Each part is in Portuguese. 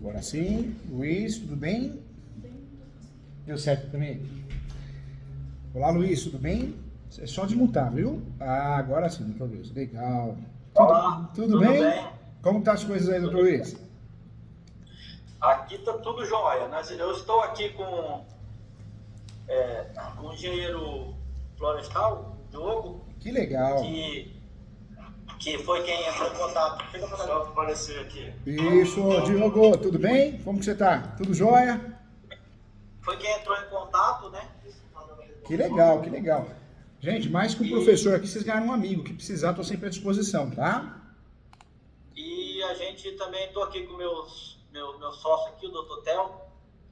Agora sim. Luiz, tudo bem? Deu certo também? Olá, Luiz, tudo bem? É só desmutar, viu? Ah, agora sim, doutor Luiz. Legal. Olá, Tudo tudo bem? bem? Como tá as coisas aí, doutor Luiz? Aqui tá tudo jóia, né? Eu estou aqui com o engenheiro florestal, o Diogo, Que legal. que, que foi quem entrou em contato. Fica para só aparecer aqui. Isso, Diogo, tudo bem? Como que você tá? Tudo jóia? Foi quem entrou em contato, né? Que legal, que legal. Gente, mais que um E, professor aqui, vocês ganharam um amigo. Que precisar, tô sempre à disposição, tá? e a gente também estou aqui com meu sócio aqui, o Dr. Tel,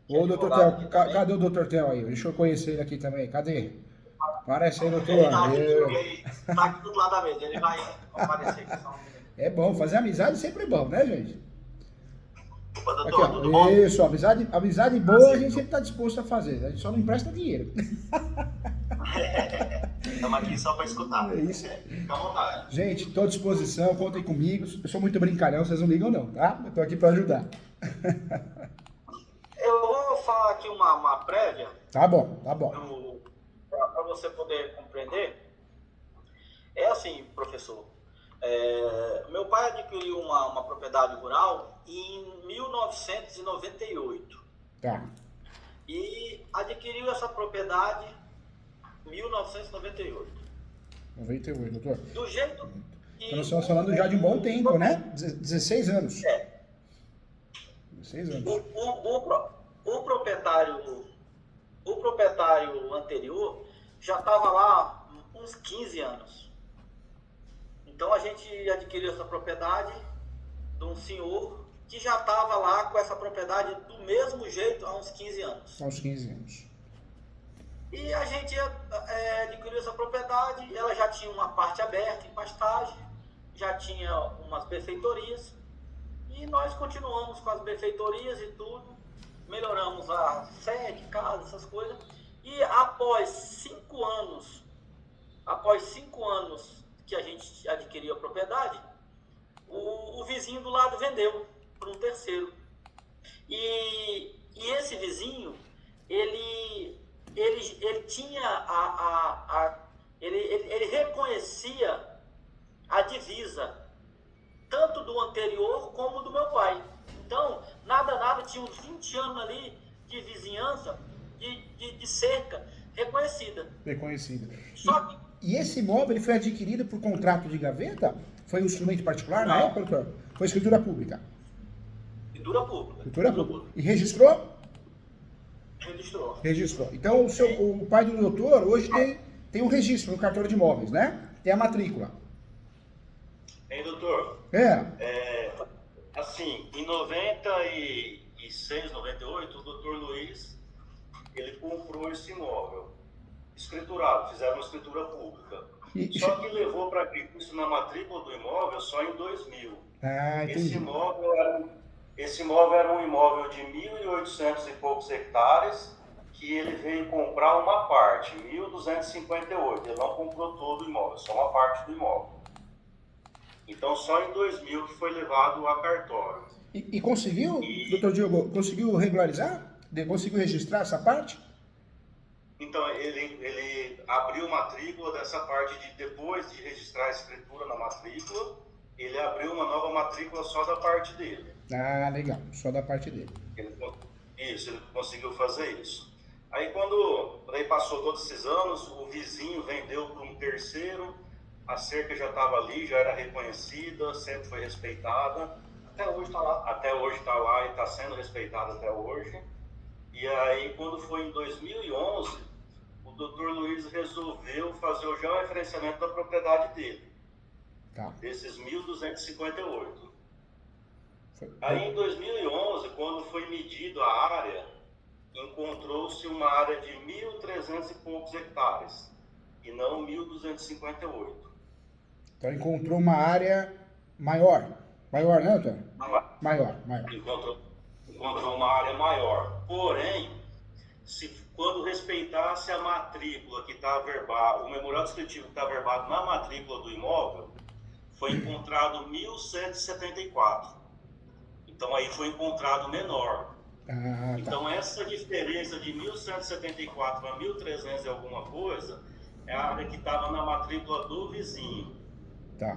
que é Ô, doutor advogado Theo, aqui também. cadê o doutor Theo aí? Deixa eu conhecer ele aqui também. Cadê? Aparece aí, Ele doutor. está aqui, tá aqui do lado da mesa, ele vai aparecer aqui só um minuto. É bom, fazer amizade sempre é bom, né, gente? Opa, Aqui, doutor, tudo ó. bom? Isso, amizade boa a gente sempre tá disposto a fazer. A gente só não empresta dinheiro. Estamos aqui só para escutar. É isso. Fica à vontade. Gente, tô à disposição, contem comigo. Eu sou muito brincalhão, vocês não ligam não, tá? Eu tô aqui pra ajudar. Eu vou falar aqui uma prévia Tá bom, tá bom. para você poder compreender. É assim, professor. Meu pai adquiriu uma propriedade rural em 1998 Tá. e adquiriu essa propriedade em 1998. 98, doutor. Do jeito Então que nós estamos falando já de um bom tempo, né? 16 anos. 16 o, anos. o, o, pro- o proprietário o proprietário anterior já estava lá uns 15 anos. Então a gente adquiriu essa propriedade de um senhor que já estava lá com essa propriedade do mesmo jeito há uns 15 anos. Aos 15 anos. E a gente adquiriu essa propriedade, ela já tinha uma parte aberta em pastagem, já tinha umas benfeitorias, e nós continuamos com as benfeitorias e tudo, melhoramos a sede, casa, essas coisas, e após 5 anos que a gente adquiriu a propriedade, o vizinho do lado vendeu para um terceiro. E esse vizinho, ele tinha ele reconhecia a divisa, tanto do anterior como do meu pai. Então, nada, tinha uns 20 anos ali de vizinhança, de cerca reconhecida. Reconhecido. Só que, E esse imóvel ele foi adquirido por contrato de gaveta? Foi um instrumento particular na não, época, doutor? Foi escritura pública. escritura pública. Escritura pública. E registrou? Registrou. Registrou. Então o pai do doutor hoje tem um registro no cartório de imóveis, né? Tem a matrícula. Hein, doutor? É. Assim, em 96, 98, o doutor Luiz, ele comprou esse imóvel, escriturado, fizeram uma escritura pública. Só que levou para isso na matrícula do imóvel só em 2000. Ah, entendi. Esse imóvel era um imóvel de 1.800 e poucos hectares, que ele veio comprar uma parte, 1.258. Ele não comprou todo o imóvel, só uma parte do imóvel. Então, só em 2000 que foi levado a cartório. E conseguiu, doutor Diogo, conseguiu regularizar? Conseguiu registrar essa parte? Então, ele abriu matrícula dessa parte depois de registrar a escritura na matrícula, ele abriu uma nova matrícula só da parte dele. Ah, legal. Só da parte dele. Ele conseguiu fazer isso. Aí, quando passou todos esses anos, o vizinho vendeu para um terceiro, a cerca já estava ali, já era reconhecida, sempre foi respeitada. Até hoje está lá. Até hoje está lá e está sendo respeitada até hoje. E aí, quando foi em 2011, o doutor Luiz resolveu fazer o georreferenciamento da propriedade dele, Tá. desses 1.258. Aí, em 2011, quando foi medido a área, encontrou-se uma área de 1.300 e poucos hectares, e não 1.258. Então encontrou uma área maior. Maior, né, doutor? Maior. Encontrou uma área maior. Porém, quando respeitasse a matrícula que está averbado, o memorial descritivo que está averbado na matrícula do imóvel, foi encontrado 1.174. Então aí foi encontrado menor. Ah, tá. Então essa diferença de 1.174 a 1.300 e alguma coisa é a área que estava na matrícula do vizinho. Tá.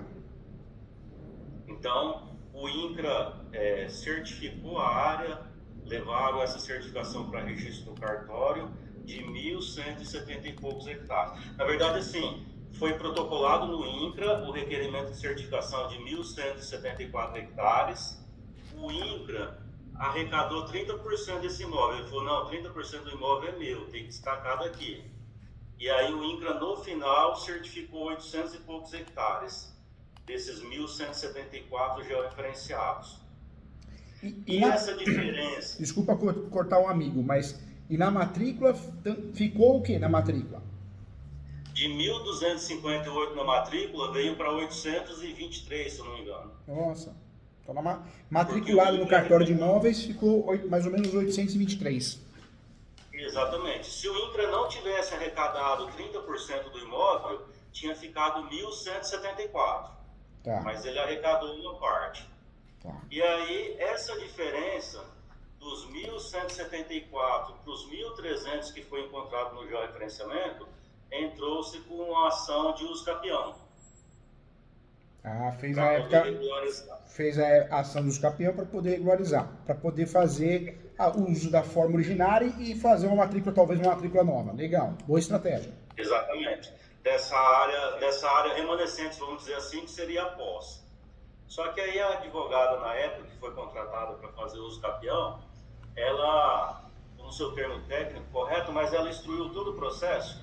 Então o INCRA certificou a área, levaram essa certificação para registro no cartório de 1.170 e poucos hectares. Na verdade, assim, foi protocolado no INCRA o requerimento de certificação de 1.174 hectares. O INCRA arrecadou 30% desse imóvel. Ele falou, não, 30% do imóvel é meu, tem que destacar daqui. E aí o INCRA, no final, certificou 800 e poucos hectares desses 1.174 georreferenciados. E essa diferença... Desculpa cortar um amigo, mas e na matrícula ficou o que na matrícula? De 1.258 na matrícula veio para 823, se eu não me engano. Nossa. Então, matriculado no cartório de imóveis ficou mais ou menos 823. Exatamente. Se o INCRA não tivesse arrecadado 30% do imóvel, tinha ficado 1.174. Tá. Mas ele arrecadou uma parte. Tá. E aí, essa diferença dos 1.174 para os 1.300 que foi encontrado no georreferenciamento, entrou-se com uma ação de uso capião. Ah, fez a ação dos capião para poder regularizar, para poder fazer o uso da forma originária e fazer uma matrícula, talvez uma matrícula nova. Legal, boa estratégia. Exatamente. Dessa área remanescente, vamos dizer assim, que seria a posse. Só que aí a advogada, na época, que foi contratada para fazer o uso capião, ela, no seu termo técnico correto, mas ela instruiu todo o processo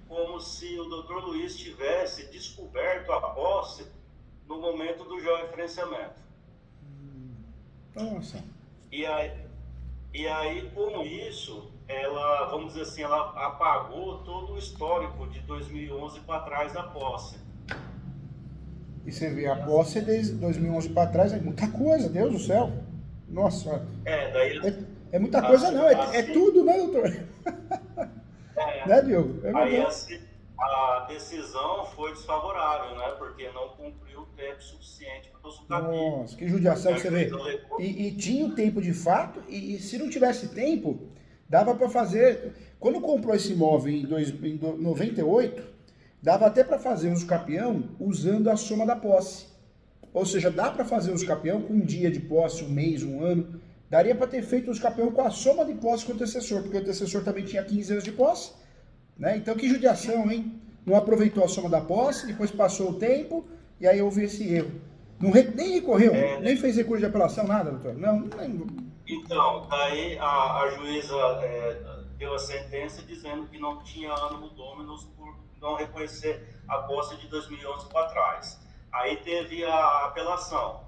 como se o Dr. Luiz tivesse descoberto a posse no momento do georreferenciamento. Nossa. E aí, como isso, ela, vamos dizer assim, ela apagou todo o histórico de 2011 para trás da posse. E você vê, a posse desde 2011 para trás é muita coisa, Deus do céu. Nossa. É muita coisa não, é tudo, né, doutor? Né, Diogo? Aí a decisão foi desfavorável, né? Porque não cumpriu o tempo suficiente para o uso capião. Nossa, que judiação que você vê. E tinha o tempo de fato, e se não tivesse tempo, dava para fazer... Quando comprou esse imóvel em 98, dava até para fazer uso capião usando a soma da posse. Ou seja, dá para fazer uso capião com um dia de posse, um mês, um ano. Daria para ter feito uso capião com a soma de posse com o antecessor, porque o antecessor também tinha 15 anos de posse. Né? Então, que judiação, hein? Não aproveitou a soma da posse, depois passou o tempo, e aí houve esse erro. Nem recorreu, nem fez recurso de apelação, nada, doutor? Não. Então, daí a juíza deu a sentença dizendo que não tinha ânimo dominus por não reconhecer a posse de 2011 para trás. Aí teve a apelação.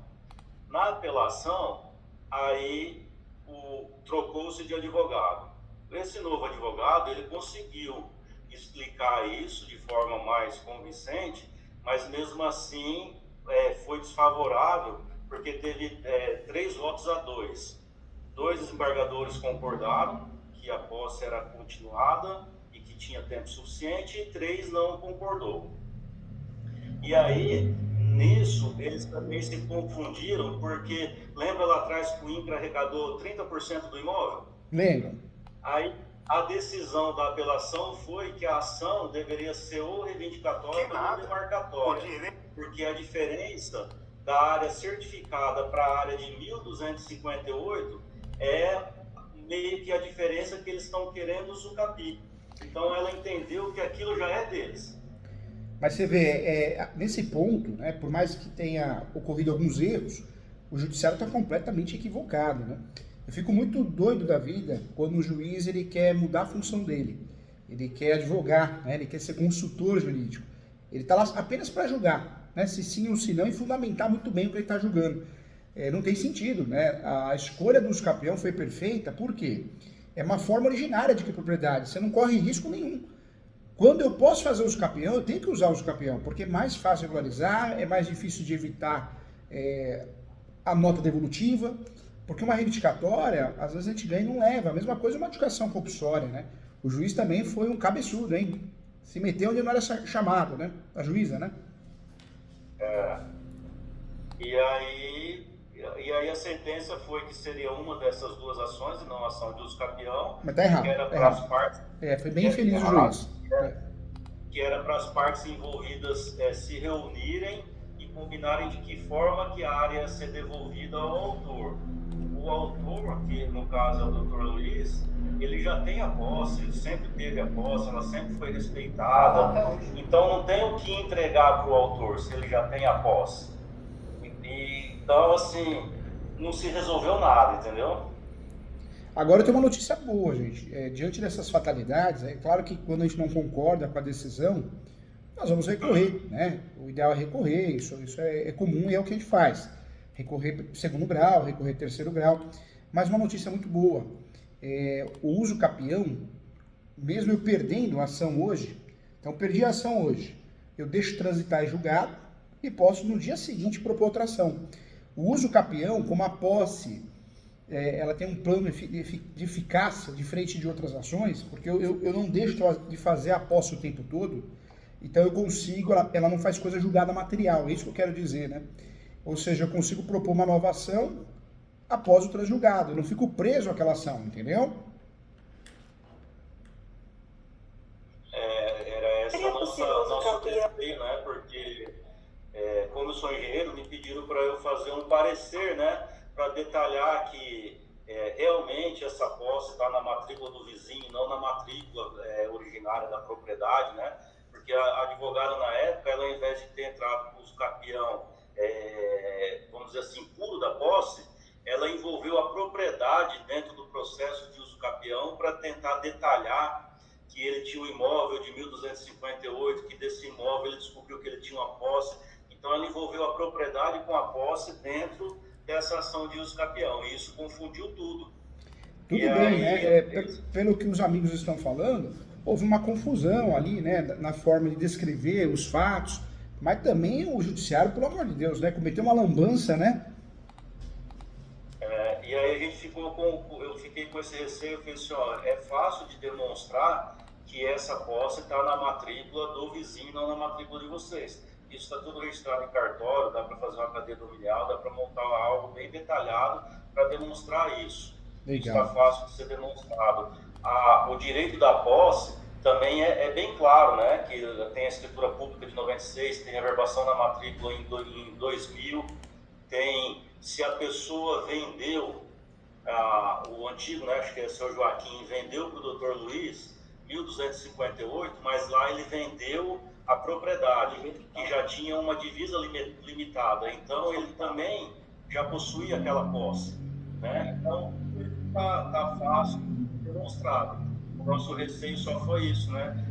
Na apelação, aí trocou-se de advogado. Esse novo advogado, ele conseguiu explicar isso de forma mais convincente, mas mesmo assim foi desfavorável, porque teve 3 votos a 2. 2 desembargadores concordaram que a posse era continuada e que tinha tempo suficiente, e 3 não concordou. E aí, nisso, eles também se confundiram, porque lembra lá atrás que o INCRA arrecadou 30% do imóvel? Lembro. Aí a decisão da apelação foi que a ação deveria ser ou reivindicatória ou demarcatória, porque a diferença da área certificada para a área de 1.258 é meio que a diferença que eles estão querendo usucapiar. Então ela entendeu que aquilo já é deles. Mas você vê, nesse ponto, né, por mais que tenha ocorrido alguns erros, o judiciário está completamente equivocado, né? Eu fico muito doido da vida quando o juiz ele quer mudar a função dele. Ele quer advogar, né? Ele quer ser consultor jurídico. Ele está lá apenas para julgar, né? Se sim ou se não, e fundamentar muito bem o que ele está julgando. Não tem sentido, né? A escolha do uso capião foi perfeita, por quê? É uma forma originária de propriedade, você não corre risco nenhum. Quando eu posso fazer uso capião, eu tenho que usar o uso capião, porque é mais fácil regularizar, é mais difícil de evitar a nota devolutiva. Porque uma reivindicatória, às vezes a gente ganha e não leva. A mesma coisa uma adjudicação compulsória, né? O juiz também foi um cabeçudo, hein? Se meteu onde não era chamado, né? A juíza, né? E aí, E aí a sentença foi que seria uma dessas duas ações, e não a ação de uso capião, Mas tá errado. que era Tá para as errado. partes... Foi bem infeliz o juiz. Que era para as partes envolvidas se reunirem e combinarem de que forma que a área ia ser devolvida ao autor. O autor, que no caso é o Dr. Luiz, ele já tem a posse, ele sempre teve a posse, ela sempre foi respeitada, então não tem o que entregar para o autor se ele já tem a posse. Então, assim, não se resolveu nada, entendeu? Agora tem uma notícia boa, gente. Diante dessas fatalidades, é claro que quando a gente não concorda com a decisão, nós vamos recorrer, né? O ideal é recorrer, isso é comum e é o que a gente faz. Recorrer segundo grau, recorrer terceiro grau. Mas uma notícia muito boa. O uso capião, mesmo eu perdendo a ação hoje, então perdi a ação hoje, eu deixo transitar em julgado e posso no dia seguinte propor outra ação. O uso capião, como a posse, ela tem um plano de eficácia diferente de outras ações, porque eu não deixo de fazer a posse o tempo todo, então eu consigo, ela não faz coisa julgada material, é isso que eu quero dizer, né? Ou seja, eu consigo propor uma nova ação após o transjulgado, eu não fico preso àquela ação, entendeu? Era essa a nosso desejo, né? Porque, como eu sou engenheiro, me pediram para eu fazer um parecer, né? Para detalhar que realmente essa posse está na matrícula do vizinho, não na matrícula originária da propriedade, né? Porque a advogada na época, ela ao invés de ter entrado com o capião, vamos dizer assim, puro da posse, ela envolveu a propriedade dentro do processo de uso capião para tentar detalhar que ele tinha um imóvel de 1258, que desse imóvel ele descobriu que ele tinha uma posse. Então ela envolveu a propriedade com a posse dentro dessa ação de uso capião, e isso confundiu tudo. Tudo bem, né? Pelo que os amigos estão falando, houve uma confusão ali, né, na forma de descrever os fatos, mas também o judiciário, pelo amor de Deus, né, cometeu uma lambança, né? E aí a gente eu fiquei com esse receio, eu falei assim, ó, é fácil de demonstrar que essa posse está na matrícula do vizinho, não na matrícula de vocês. Isso está tudo registrado em cartório, dá para fazer uma cadeia dominial, dá para montar algo bem detalhado para demonstrar isso. Legal. Isso está fácil de ser demonstrado. O direito da posse também é bem claro, né? Que tem a escritura pública de 96, tem a averbação na matrícula em 2000, tem, se a pessoa vendeu, o antigo, né, acho que é o seu Joaquim, vendeu para o Dr. Luiz 1258, mas lá ele vendeu a propriedade, que já tinha uma divisa limitada, então ele também já possuía aquela posse, né? Então está fácil demonstrado. O nosso receio só foi isso, né?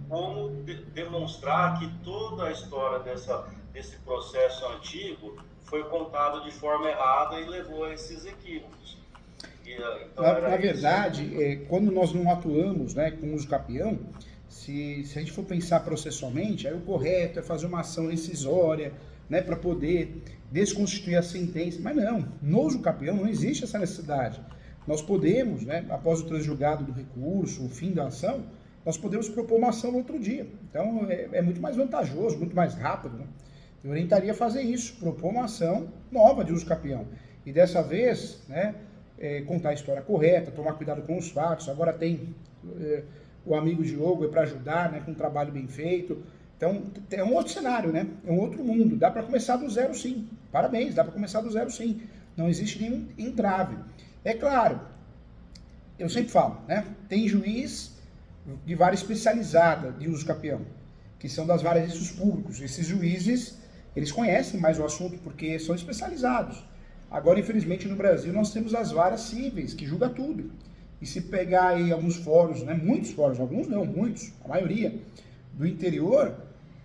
Como demonstrar que toda a história desse processo antigo foi contado de forma errada e levou a esses equívocos. Então, na verdade, quando nós não atuamos, né, com o uso capião, se a gente for pensar processualmente, aí o correto é fazer uma ação rescisória, né, para poder desconstituir a sentença. Mas não, no uso capião não existe essa necessidade. Nós podemos, né, após o transjulgado do recurso, o fim da ação, nós podemos propor uma ação no outro dia. Então é muito mais vantajoso, muito mais rápido, né? Eu orientaria a fazer isso, propor uma ação nova de uso capião. E dessa vez, né, contar a história correta, tomar cuidado com os fatos. Agora tem o amigo Diogo para ajudar, né, com um trabalho bem feito. Então é um outro cenário, né? É um outro mundo. Dá para começar do zero, sim. Parabéns, dá para começar do zero, sim. Não existe nenhum entrave. É claro, eu sempre falo, né? Tem juiz de vara especializada de uso capião, que são das varas de públicos. Esses juízes, eles conhecem mais o assunto porque são especializados. Agora, infelizmente, no Brasil, nós temos as varas cíveis, que julga tudo. E se pegar aí alguns fóruns, né, muitos fóruns, alguns não, muitos, a maioria, do interior,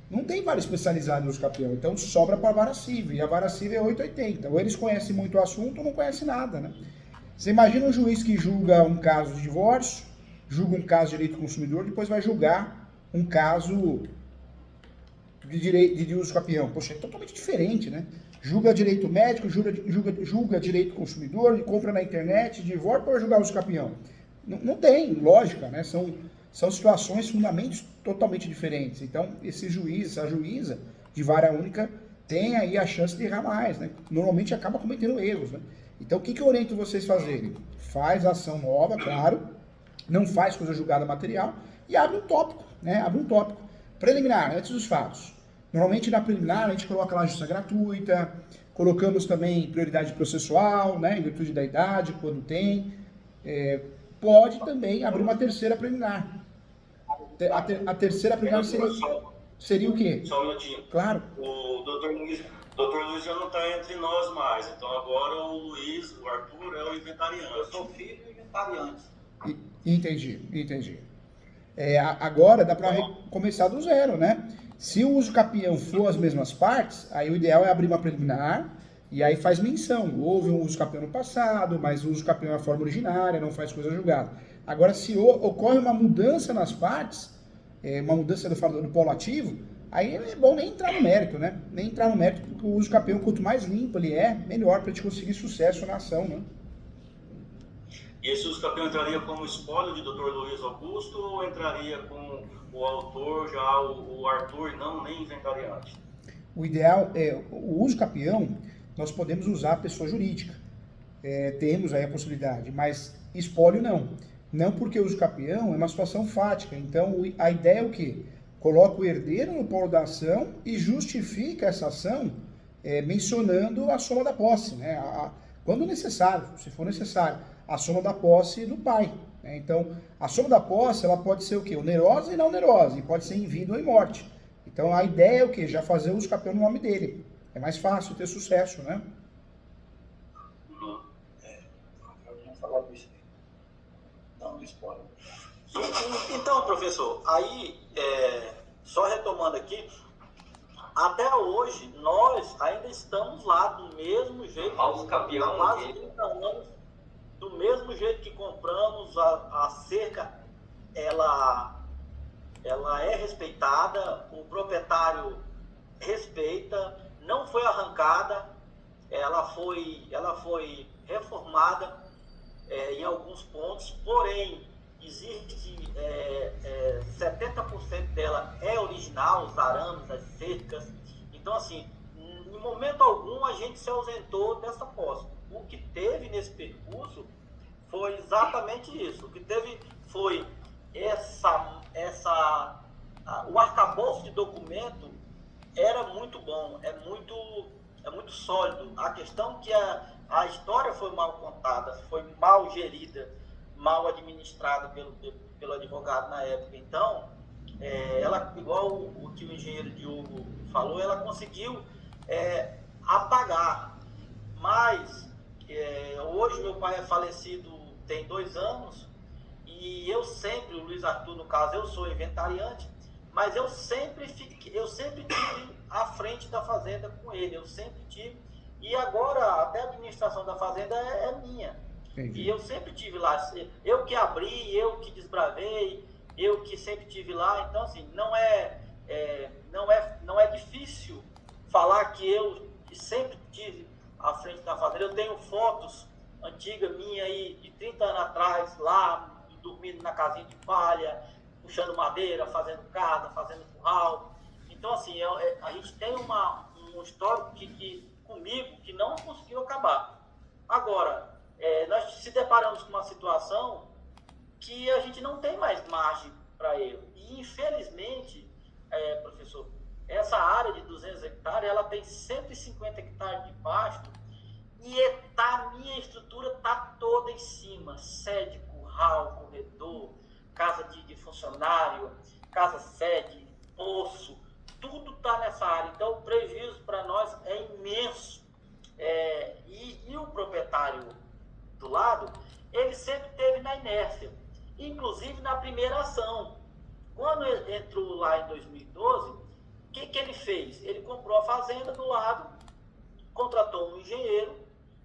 não tem vara especializada em uso capião. Então, sobra para a vara cível. E a vara cível é 880. Ou eles conhecem muito o assunto ou não conhecem nada, né? Você imagina um juiz que julga um caso de divórcio, julga um caso de direito do consumidor, depois vai julgar um caso de uso capião. Poxa, é totalmente diferente, né? Julga direito médico, julga direito do consumidor, compra na internet, divórcio para julgar uso capião. Não tem lógica, né? São situações, fundamentos totalmente diferentes. Então, esse juiz, a juíza de vara única, tem aí a chance de errar mais, né? Normalmente acaba cometendo erros, né? Então, o que eu oriento vocês fazerem? Faz ação nova, claro, não faz coisa julgada material e abre um tópico, né? Abre um tópico. Preliminar, antes dos fatos. Normalmente na preliminar a gente coloca lá justiça gratuita, colocamos também prioridade processual, né? Em virtude da idade, quando tem. Pode também abrir uma terceira preliminar. A terceira preliminar seria o quê? Só um minutinho. Claro. O doutor Luiz já não está entre nós mais, então agora o Luiz, o Arthur, é o inventariante. Eu sou filho e inventariante. Entendi. Agora dá para começar do zero, né? Se o uso capião for as mesmas partes, aí o ideal é abrir uma preliminar e aí faz menção. Houve um uso capião no passado, mas o uso capião é a forma originária, não faz coisa julgada. Agora, se ocorre uma mudança nas partes, uma mudança do polo ativo, aí é bom nem entrar no mérito, né? Nem entrar no mérito, porque o uso capião, quanto mais limpo ele é, melhor para a gente conseguir sucesso na ação, né? E esse uso capião entraria como espólio de Dr. Luiz Augusto ou entraria com o autor, já o Arthur, não nem inventariante? O ideal é, o uso capião, nós podemos usar a pessoa jurídica. Temos aí a possibilidade, mas espólio não. Não, porque o uso capião é uma situação fática. Então, a ideia é o quê? Coloca o herdeiro no polo da ação e justifica essa ação mencionando a soma da posse, né? Quando necessário, se for necessário, a soma da posse do pai, né? Então, a soma da posse, ela pode ser o quê? Onerosa e não onerosa, e pode ser em vida ou em morte. Então, a ideia é o quê? Já fazer o uso capião no nome dele. É mais fácil ter sucesso, né? Vamos falar disso aí. Não, spoiler. Então, professor, aí, só retomando aqui, até hoje, nós ainda estamos lá do mesmo jeito, Aos campeões, há quase 30 anos, do mesmo jeito que compramos, a cerca, ela é respeitada, o proprietário respeita, não foi arrancada, ela foi reformada em alguns pontos, porém, existe 70% dela é original, os arames, as cercas. Então, assim, em momento algum a gente se ausentou dessa posse. O que teve nesse percurso foi exatamente isso. O que teve foi o arcabouço de documento era muito bom, é muito sólido. A questão que a história foi mal contada, foi mal gerida, mal administrada pelo advogado na época. Então, ela, igual o que o engenheiro Diogo falou, ela conseguiu apagar. Mas, hoje meu pai é falecido tem 2 anos, e eu sempre, o Luiz Arthur no caso, eu sou inventariante, mas eu sempre tive à frente da fazenda com ele, eu sempre tive, e agora até a administração da fazenda é minha. Entendi. E eu sempre tive lá, eu que abri, eu que desbravei, eu que sempre tive lá. Então, assim, não é difícil falar que eu sempre tive à frente da fazenda. Eu tenho fotos antigas minhas aí, de 30 anos atrás, lá, dormindo na casinha de palha, puxando madeira, fazendo casa, fazendo curral. Então, assim, a gente tem um histórico comigo que não conseguiu acabar. Agora, nós se deparamos com uma situação que a gente não tem mais margem para erro. E, infelizmente, professor, essa área de 200 hectares, ela tem 150 hectares de pasto e a minha estrutura está toda em cima. Sede, curral, corredor, casa de funcionário, casa-sede, poço, tudo está nessa área. Então, o prejuízo para nós é imenso. E o proprietário do lado, ele sempre teve na inércia, inclusive na primeira ação. Quando ele entrou lá em 2012, o que ele fez? Ele comprou a fazenda do lado, contratou um engenheiro,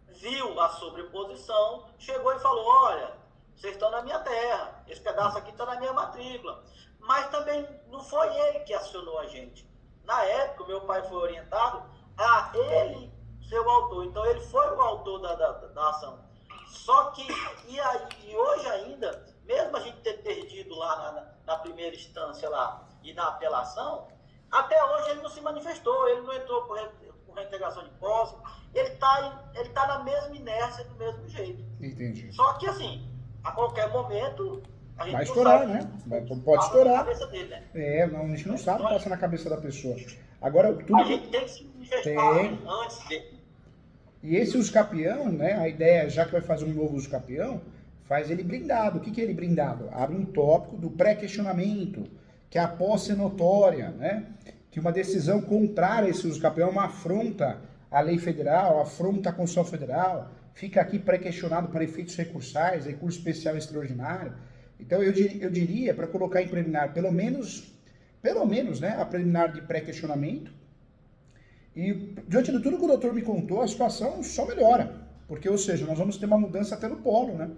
viu a sobreposição, chegou e falou: olha, vocês estão na minha terra, esse pedaço aqui está na minha matrícula. Mas também não foi ele que acionou a gente. Na época, meu pai foi orientado a ele ser o autor. Então, ele foi o autor da ação. Só que, e hoje ainda, mesmo a gente ter perdido lá na primeira instância lá e na apelação, até hoje ele não se manifestou, ele não entrou por reintegração de posse. Ele tá na mesma inércia, do mesmo jeito. Entendi. Só que, assim, a qualquer momento, a gente Vai não estourar, sabe né? o que Pode passa estourar. na cabeça dele, né? Não, a gente não sabe o que passa na cabeça da pessoa. Agora, tudo A gente tem que se manifestar antes dele. E esse uso capião, né? A ideia, já que vai fazer um novo uso capião, faz ele blindado. O que é ele blindado? Abre um tópico do pré-questionamento, que é a posse notória, né? Que uma decisão contrária a esse uso capião é uma afronta à lei federal, afronta à Constituição Federal, fica aqui pré-questionado para efeitos recursais, recurso especial e extraordinário. Então eu diria, para colocar em preliminar, pelo menos, né, a preliminar de pré-questionamento. E diante de tudo que o doutor me contou, a situação só melhora. Porque, ou seja, nós vamos ter uma mudança até no polo, né?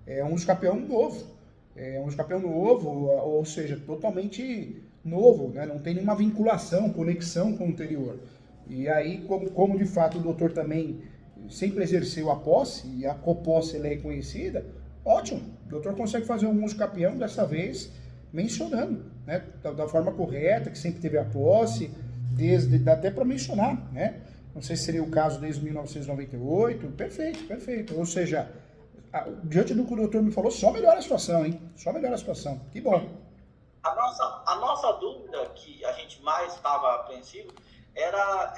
É um uso capião novo. Ou seja, totalmente novo, né? Não tem nenhuma vinculação, conexão com o anterior. E aí, como de fato o doutor também sempre exerceu a posse, e a coposse ele é reconhecida, ótimo, o doutor consegue fazer um uso capião, dessa vez, mencionando, né? Da forma correta, que sempre teve a posse, até para mencionar, né? Não sei se seria o caso desde 1998, perfeito. Ou seja, diante do que o doutor me falou, só melhora a situação, hein? Só melhora a situação. Que bom. A nossa dúvida, que a gente mais estava apreensivo, era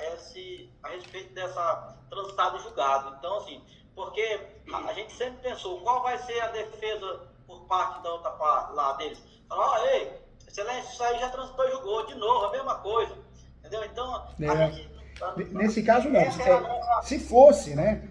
a respeito dessa transitada julgado. Então, assim, porque a gente sempre pensou, qual vai ser a defesa por parte da outra parte lá deles? Falou, ei, excelência, isso aí já transitou e julgou de novo, a mesma coisa. Entendeu? Então, a gente... Nesse caso, não. Se fosse, né?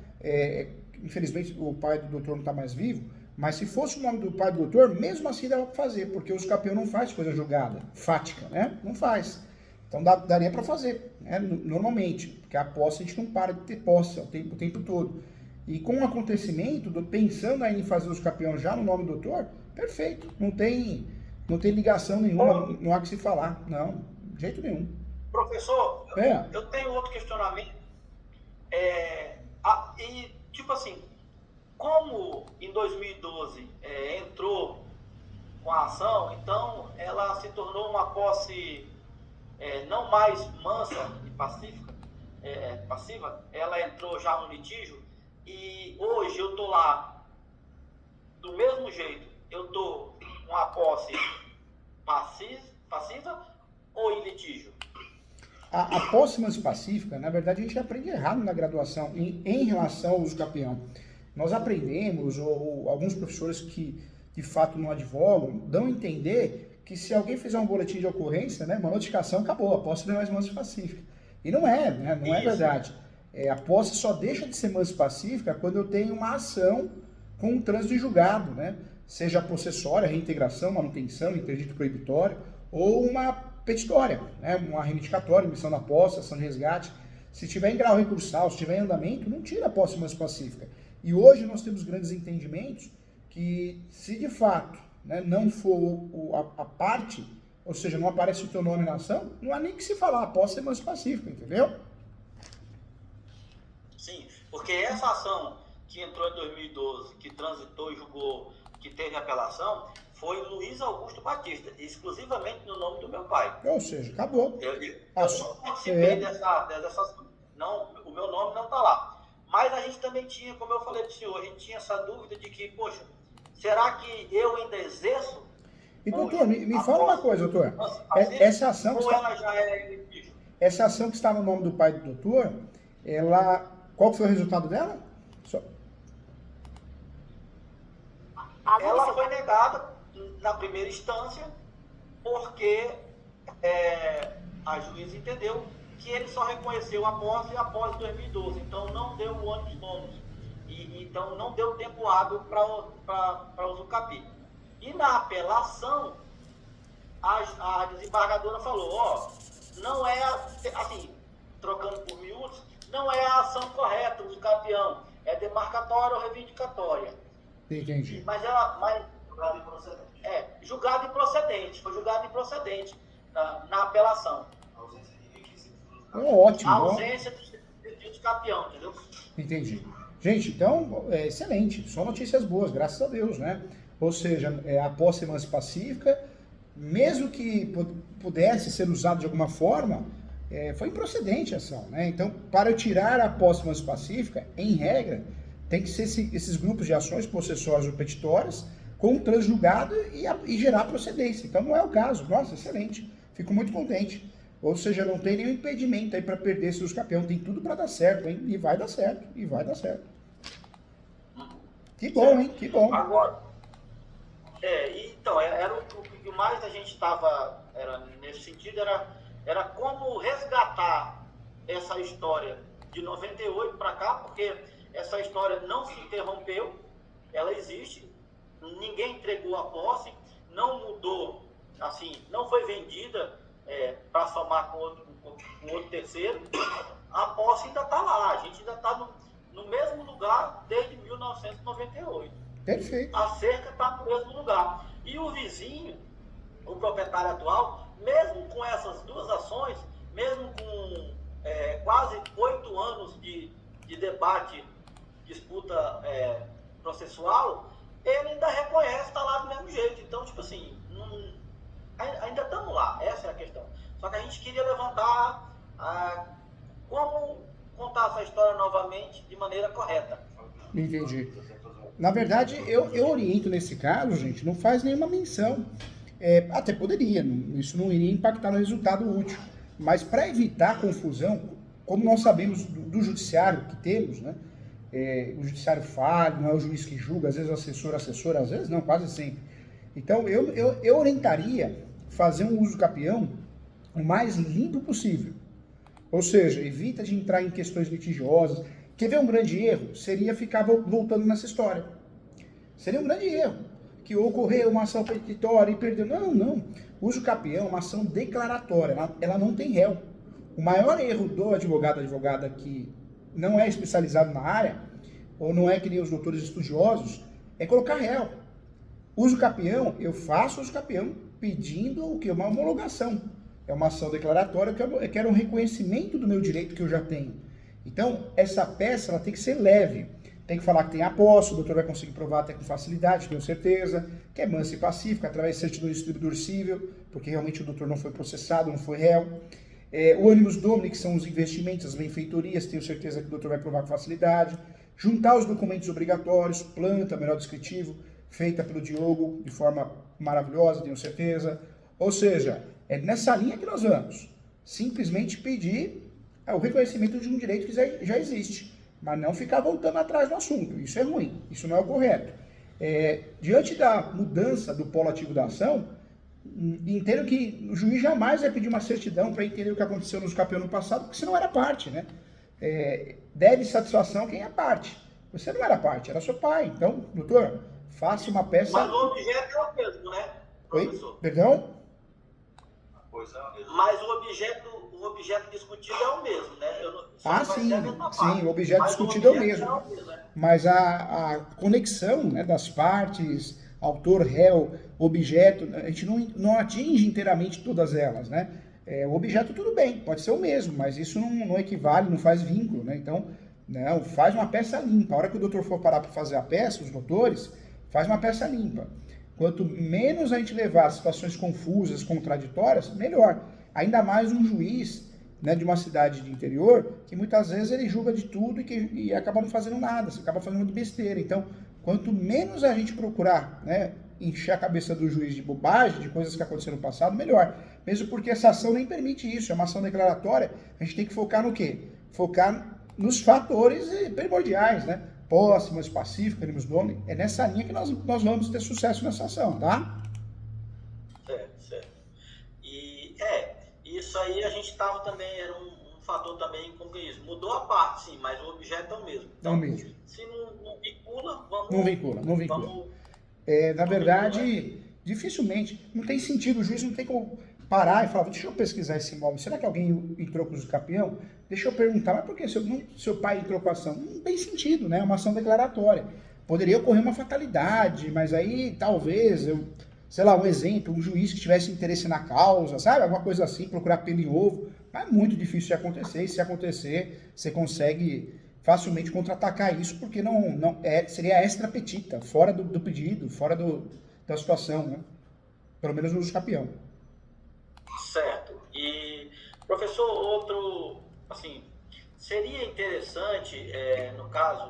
Infelizmente, o pai do doutor não está mais vivo, mas se fosse o nome do pai do doutor, mesmo assim dava para fazer, porque o uso capião não faz coisa julgada, fática, né? Não faz. Então daria para fazer, né? Normalmente, porque a posse a gente não para de ter posse o tempo todo. E com o acontecimento, pensando aí em fazer os capião já no nome do doutor, perfeito. Não tem ligação nenhuma, não há que se falar, não, de jeito nenhum. Professor, eu tenho outro questionamento. E, tipo assim, como em 2012 entrou com a ação, então ela se tornou uma posse não mais mansa e passiva, ela entrou já no litígio, e hoje eu estou lá do mesmo jeito, eu estou com a posse passiva ou em litígio? A posse mansa e pacífica, na verdade, a gente aprende errado na graduação em relação ao uso capião. Nós aprendemos, ou alguns professores que de fato não advogam, dão a entender que se alguém fizer um boletim de ocorrência, né, uma notificação, acabou, a posse não é mais mansa e pacífica. E não é, né, não é verdade. A posse só deixa de ser mansa e pacífica quando eu tenho uma ação com um trânsito de julgado, né? Seja possessória, reintegração, manutenção, interdito proibitório, ou uma petitória, né? Uma reivindicatória, emissão da posse, ação de resgate. Se tiver em grau recursal, se tiver em andamento, não tira a posse mansa e pacífica. E hoje nós temos grandes entendimentos que, se de fato, né, não for a parte, ou seja, não aparece o teu nome na ação, não há nem que se falar, a posse é mansa e pacífica, entendeu? Sim, porque essa ação que entrou em 2012, que transitou e julgou, que teve apelação, foi Luiz Augusto Batista, exclusivamente no nome do meu pai. Ou seja, acabou. Eu não participei dessa ação. Não, o meu nome não está lá. Mas a gente também tinha, como eu falei para o senhor, a gente tinha essa dúvida de que, poxa, será que eu ainda exerço? E doutor, me fala uma coisa, doutor. Essa ação ou ela já é litígio? Essa ação que está no nome do pai do doutor, qual foi o resultado dela? Ela foi negada na primeira instância porque a juíza entendeu que ele só reconheceu a posse após 2012, então não deu o ônus bônus, então não deu tempo hábil para uso capi. E na apelação, a desembargadora falou, não é, assim, trocando por miúdos, não é a ação correta, uso capião, é demarcatória ou reivindicatória. Entendi. Mas julgado improcedente. Julgado improcedente, foi julgado improcedente na apelação. Ótimo. A ausência do de capião, entendeu? Entendi. Gente, então, excelente. Só notícias boas, graças a Deus, né? Ou seja, a posse mansa e pacífica, mesmo que pudesse ser usado de alguma forma, foi improcedente a ação, né? Então, para eu tirar a posse mais pacífica, em regra, tem que ser esses grupos de ações possessórias ou petitórias com o transjulgado e gerar procedência. Então, não é o caso. Nossa, excelente. Fico muito contente. Ou seja, não tem nenhum impedimento aí para perder esse uso campeão. Tem tudo para dar certo, hein? E vai dar certo. E vai dar certo. Que bom, hein? Que bom. Agora, então, era o que mais a gente estava, nesse sentido, era como resgatar essa história de 98 para cá, porque essa história não se interrompeu, ela existe, ninguém entregou a posse, não mudou, assim, não foi vendida para somar com outro terceiro, a posse ainda está lá, a gente ainda está no mesmo lugar desde 1998. Perfeito. A cerca está no mesmo lugar. E o vizinho, o proprietário atual, mesmo com essas duas ações, mesmo com quase 8 anos de debate, disputa processual, ele ainda reconhece, está lá do mesmo jeito. Então, tipo assim, ainda estamos lá, essa é a questão. Só que a gente queria levantar como contar essa história novamente de maneira correta. Entendi. Na verdade, eu oriento nesse caso, gente, não faz nenhuma menção. Até poderia, isso não iria impactar no resultado útil. Mas para evitar confusão, como nós sabemos do judiciário que temos, né? O judiciário falho, não é o juiz que julga, às vezes o assessor, às vezes não, quase sempre. Então, eu orientaria fazer um uso capião o mais limpo possível. Ou seja, evita de entrar em questões litigiosas. Quer ver um grande erro? Seria ficar voltando nessa história. Seria um grande erro. Que ocorreu uma ação petitória e perdeu. Não. Uso capião é uma ação declaratória. Ela não tem réu. O maior erro do advogada que não é especializado na área, ou não é que nem os doutores estudiosos, é colocar réu. Uso capião, eu faço uso capião pedindo o quê? Uma homologação. É uma ação declaratória que eu quero um reconhecimento do meu direito que eu já tenho. Então, essa peça ela tem que ser leve. Tem que falar que tem a posse, o doutor vai conseguir provar até com facilidade, tenho certeza, que é mansa e pacífica, através de certidão de distribuidor cível, porque realmente o doutor não foi processado, não foi réu. O animus domini, que são os investimentos, as benfeitorias, tenho certeza que o doutor vai provar com facilidade. Juntar os documentos obrigatórios, planta, melhor descritivo, feita pelo Diogo de forma maravilhosa, tenho certeza. Ou seja, é nessa linha que nós vamos. Simplesmente pedir o reconhecimento de um direito que já existe, mas não ficar voltando atrás no assunto. Isso é ruim, isso não é o correto. Diante da mudança do polo ativo da ação, entendo que o juiz jamais vai pedir uma certidão para entender o que aconteceu no campeão no passado, porque você não era parte, né? Deve satisfação quem é parte. Você não era parte, era seu pai. Então, doutor, faça uma peça... Mas o objeto é o mesmo, né, professor? Oi? Perdão? Mas o objeto discutido é o mesmo, né? Sim, o objeto discutido é o mesmo. Mas a conexão, né, das partes, autor, réu, objeto, a gente não atinge inteiramente todas elas, né? O objeto tudo bem, pode ser o mesmo, mas isso não equivale, não faz vínculo, né? Então, não, faz uma peça limpa. A hora que o doutor for parar para fazer a peça, os doutores, faz uma peça limpa. Quanto menos a gente levar a situações confusas, contraditórias, melhor. Ainda mais um juiz, né, de uma cidade de interior, que muitas vezes ele julga de tudo e acaba não fazendo nada, você acaba fazendo de besteira. Então, quanto menos a gente procurar, né, encher a cabeça do juiz de bobagem, de coisas que aconteceram no passado, melhor. Mesmo porque essa ação nem permite isso, é uma ação declaratória, a gente tem que focar no quê? Focar nos fatores primordiais, né? Posse, mais pacífica, animus domini. É nessa linha que nós vamos ter sucesso nessa ação, tá? Certo. E isso aí a gente estava também, era um fator também com isso. Mudou a parte, sim, mas o objeto é o mesmo. Então, é o mesmo. Se não vincula, vamos... Não vincula. Na verdade, dificilmente, não tem sentido, o juiz não tem como parar e falar, deixa eu pesquisar esse imóvel, será que alguém entrou com o capião? Deixa eu perguntar, mas por que seu pai entrou com a ação? Não tem sentido, né? É uma ação declaratória. Poderia ocorrer uma fatalidade, mas aí talvez, sei lá, um exemplo, um juiz que tivesse interesse na causa, sabe? Alguma coisa assim, procurar pelo em ovo. Mas é muito difícil de acontecer, e se acontecer, você consegue facilmente contra-atacar isso, porque seria extra petita, fora do pedido, fora da situação, né? Pelo menos no uso capião. Certo. E, Professor, outro, assim, seria interessante, no caso,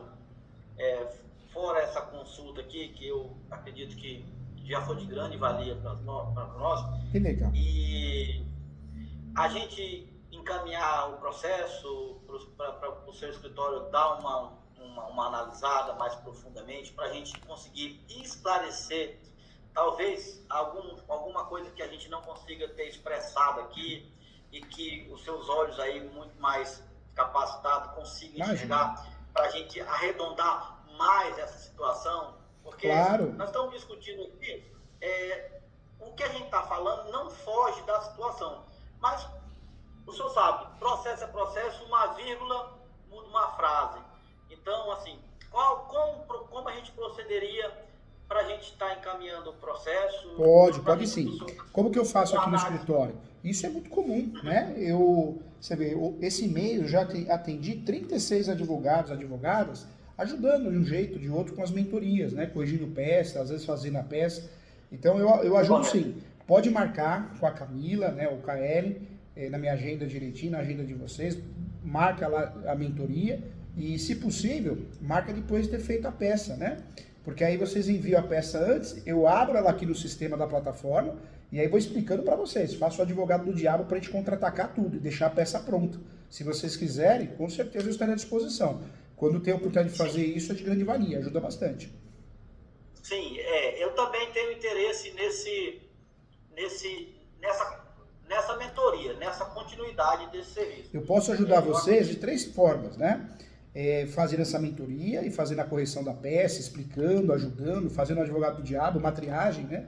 fora essa consulta aqui, que eu acredito que já foi de grande valia para nós, Que legal. e a gente encaminhar o processo para o seu escritório dar uma analisada mais profundamente, para a gente conseguir esclarecer, talvez, alguma coisa que a gente não consiga ter expressado aqui e que os seus olhos aí muito mais capacitados consigam enxergar, para a gente arredondar mais essa situação, porque claro. Nós estamos discutindo aqui, o que a gente está falando não foge da situação, mas o senhor sabe, processo é processo, uma vírgula muda uma frase. Então, assim, como a gente procederia para a gente estar encaminhando o processo? Pode sim. Como que eu faço aqui no escritório? Isso é muito comum, né? Você vê, esse mês eu já atendi 36 advogados, advogadas, ajudando de um jeito, de outro, com as mentorias, né? Corrigindo peça, às vezes fazendo a peça. Então, eu ajudo sim. Pode marcar com a Camila, né, o KL, na minha agenda direitinho, na agenda de vocês, marca lá a mentoria e, se possível, marca depois de ter feito a peça, né? Porque aí vocês enviam a peça antes, eu abro ela aqui no sistema da plataforma e aí vou explicando para vocês. Faço o advogado do diabo para a gente contra-atacar tudo e deixar a peça pronta. Se vocês quiserem, com certeza eu estarei à disposição. Quando tem a oportunidade de fazer isso, é de grande valia, ajuda bastante. Sim, eu também tenho interesse nessa mentoria, nessa continuidade desse serviço. Eu posso ajudar vocês de 3 formas, né? Fazendo essa mentoria e fazendo a correção da peça, explicando, ajudando, fazendo o advogado do diabo, uma triagem, né?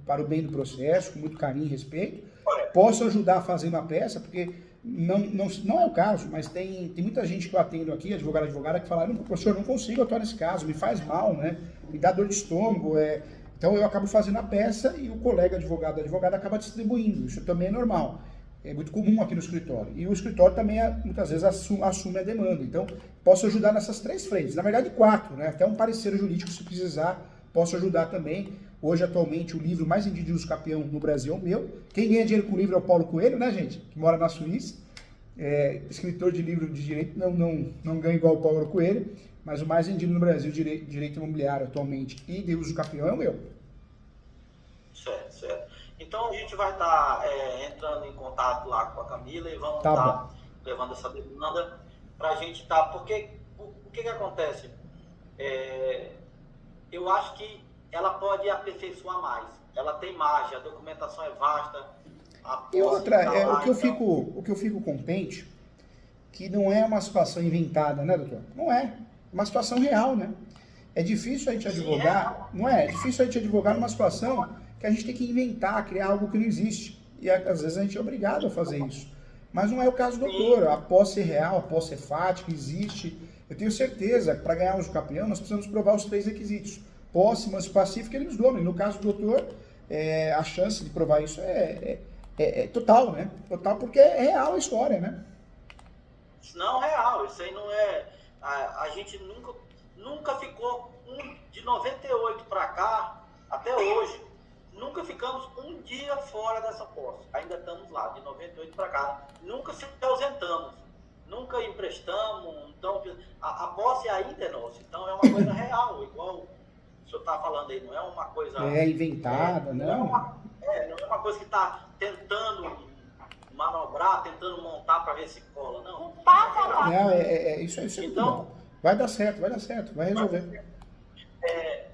Para o bem do processo, com muito carinho e respeito. Posso ajudar fazendo a peça, porque não é o caso, mas tem muita gente que eu atendo aqui, advogada, que fala, professor, não consigo atuar nesse caso, me faz mal, né? Me dá dor de estômago, Então eu acabo fazendo a peça e o colega advogado, advogada acaba distribuindo. Isso também é normal. É muito comum aqui no escritório. E o escritório também, muitas vezes, assume a demanda. Então, posso ajudar nessas 3 frentes. Na verdade, 4, né? Até um parecer jurídico, se precisar, posso ajudar também. Hoje, atualmente, o livro mais vendido de uso capião no Brasil é o meu. Quem ganha dinheiro com o livro é o Paulo Coelho, né, gente? Que mora na Suíça. Escritor de livro de direito não ganha igual o Paulo Coelho. Mas o mais vendido no Brasil, direito imobiliário atualmente, e de uso capião é o meu. Certo. Então a gente vai estar entrando em contato lá com a Camila e vamos estar levando essa demanda para a gente estar. Porque o que acontece? Eu acho que ela pode aperfeiçoar mais. Ela tem margem, a documentação é vasta. O que eu fico contente, que não é uma situação inventada, né, doutor? Não é. É uma situação real, né? É difícil a gente advogar, não é? É difícil a gente advogar numa situação que a gente tem que inventar, criar algo que não existe. E às vezes a gente é obrigado a fazer isso. Mas não é o caso do doutor. A posse é real, a posse é fática, existe. Eu tenho certeza que para ganhar uso capião nós precisamos provar os 3 requisitos. Posse, manso pacífico e eles dominem. No caso do doutor, a chance de provar isso é total, né? Total porque é real a história, né? Não, real. Isso aí não é... A gente nunca ficou... De 98 para cá, até hoje, nunca ficamos um dia fora dessa posse. Ainda estamos lá, de 98 para cá. Nunca se ausentamos. Nunca emprestamos. Então, a posse ainda é nossa. Então, é uma coisa real, igual o senhor está falando aí. Não é uma coisa... inventada, não. Não é uma coisa que está tentando manobrar, tentando montar para ver se cola. Não. Isso é muito bom. Vai dar certo, vai resolver.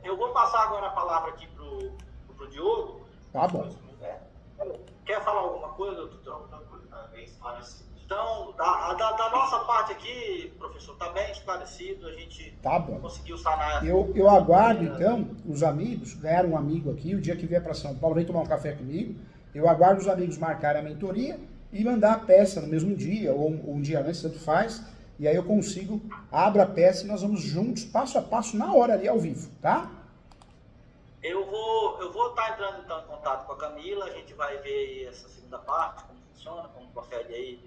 Eu vou passar agora a palavra aqui pro Diogo. Tá bom. Quer falar alguma coisa, doutor? Bem esclarecido. Então, da nossa parte aqui, professor, está bem esclarecido. A gente conseguiu sanar. Eu aguardo, então, os amigos, ganhar um amigo aqui, o dia que vier para São Paulo, vem tomar um café comigo. Eu aguardo os amigos marcarem a mentoria e mandar a peça no mesmo dia, ou um dia antes, tanto faz. E aí eu abro a peça e nós vamos juntos, passo a passo, na hora ali, ao vivo, tá? Eu vou estar entrando então em contato com a Camila, a gente vai ver aí essa segunda parte, como funciona, como procede aí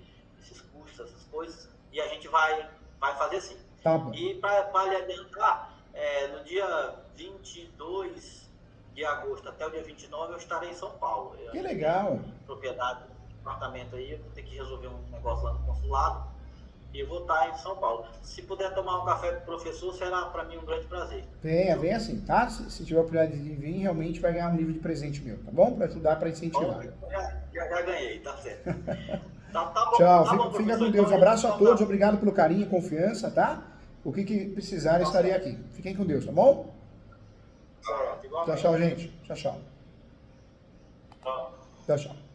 esses custos, essas coisas, e a gente vai fazer sim. Tá bom. E para lhe adiantar, no dia 22 de agosto até o dia 29 eu estarei em São Paulo. Que legal. Propriedade departamento aí, eu vou ter que resolver um negócio lá no consulado e eu vou estar em São Paulo. Se puder tomar um café com o professor, será para mim um grande prazer. Venha assim, tá? Se tiver a oportunidade de vir, realmente vai ganhar um livro de presente meu, tá bom? Para ajudar, para incentivar. Já ganhei, tá certo. Tá bom, tchau, tá bom, fica com Deus. Um abraço a todos, obrigado pelo carinho e confiança, tá? O que precisar, estarei aqui. Fiquem com Deus, tá bom? Tchau, gente. Tchau. Tchau. Tchau.